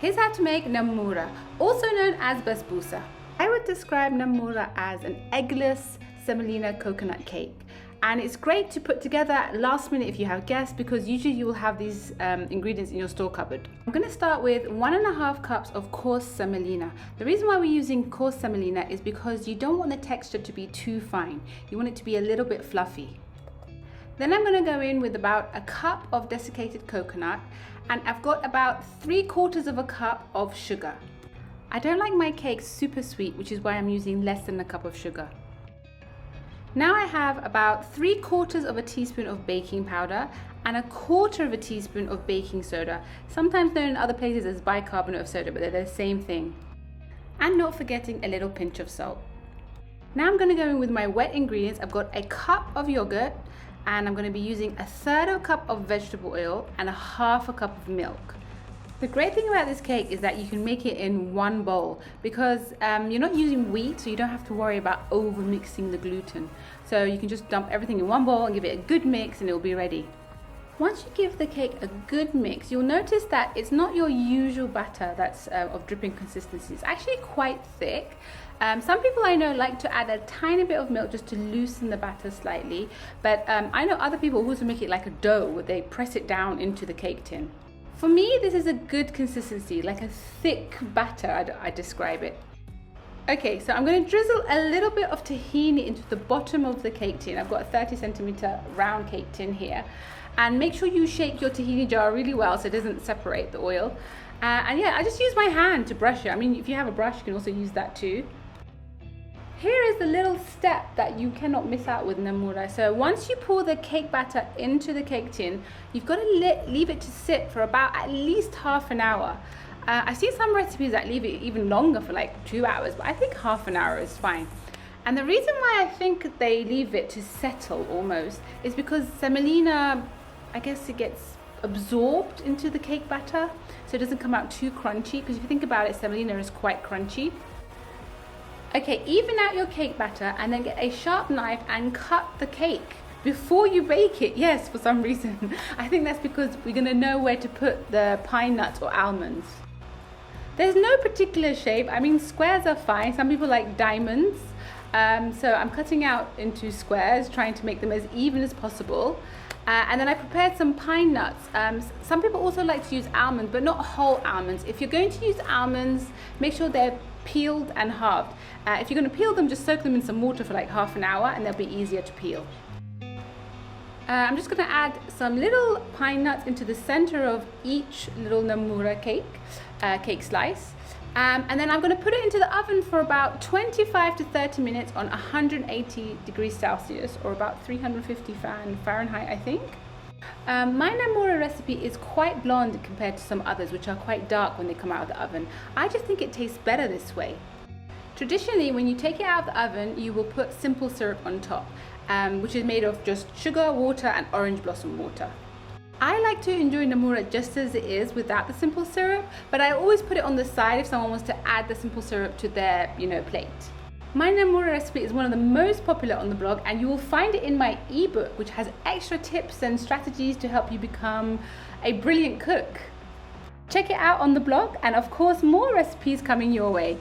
Here's how to make Namoura, also known as Basbousa. I would describe Namoura as an eggless Semolina coconut cake. And it's great to put together at last minute if you have guests, because usually you will have these ingredients in your store cupboard. I'm going to start with 1.5 cups of coarse semolina. The reason why we're using coarse semolina is because you don't want the texture to be too fine. You want it to be a little bit fluffy. Then I'm going to go in with about a cup of desiccated coconut, and I've got about 3/4 of a cup of sugar. I don't like my cakes super sweet, which is why I'm using less than a cup of sugar. Now I have about 3/4 of a teaspoon of baking powder and 1/4 of a teaspoon of baking soda, sometimes known in other places as bicarbonate of soda, but they're the same thing. And not forgetting a little pinch of salt. Now I'm going to go in with my wet ingredients. I've got a cup of yogurt, and I'm going to be using 1/3 of a cup of vegetable oil and 1/2 cup of milk. The great thing about this cake is that you can make it in one bowl, because you're not using wheat, so you don't have to worry about over mixing the gluten. So you can just dump everything in one bowl and give it a good mix and it'll be ready. Once you give the cake a good mix, you'll notice that it's not your usual batter that's of dripping consistency. It's actually quite thick. Some people I know like to add a tiny bit of milk just to loosen the batter slightly, but I know other people who also make it like a dough, where they press it down into the cake tin. For me, this is a good consistency, like a thick batter, I describe it. Okay, so I'm going to drizzle a little bit of tahini into the bottom of the cake tin. I've got a 30cm round cake tin here. And make sure you shake your tahini jar really well so it doesn't separate the oil. And yeah, I just use my hand to brush it. I mean, if you have a brush, you can also use that too. Here is the little step that you cannot miss out with Namoura. So once you pour the cake batter into the cake tin, you've got to leave it to sit for about at least half an hour. I've seen some recipes that leave it even longer, for like 2 hours, but I think half an hour is fine. And the reason why I think they leave it to settle almost is because semolina, I guess it gets absorbed into the cake batter, so it doesn't come out too crunchy, because if you think about it, semolina is quite crunchy. Okay, even out your cake batter and then get a sharp knife and cut the cake before you bake it. Yes, for some reason. I think that's because we're going to know where to put the pine nuts or almonds. There's no particular shape. I mean, squares are fine. Some people like diamonds. So I'm cutting out into squares, trying to make them as even as possible. And then I prepared some pine nuts. Some people also like to use almonds, but not whole almonds. If you're going to use almonds, make sure they're peeled and halved. If you're going to peel them, just soak them in some water for like half an hour and they'll be easier to peel. I'm just going to add some little pine nuts into the center of each little Namoura cake slice. And then I'm going to put it into the oven for about 25 to 30 minutes on 180 degrees Celsius, or about 350 Fahrenheit, I think. My Namoura recipe is quite blonde compared to some others, which are quite dark when they come out of the oven. I just think it tastes better this way. Traditionally, when you take it out of the oven, you will put simple syrup on top, which is made of just sugar, water, and orange blossom water. I like to enjoy Namoura just as it is without the simple syrup, but I always put it on the side if someone wants to add the simple syrup to their, plate. My Namoura recipe is one of the most popular on the blog, and you will find it in my ebook, which has extra tips and strategies to help you become a brilliant cook. Check it out on the blog, and of course more recipes coming your way.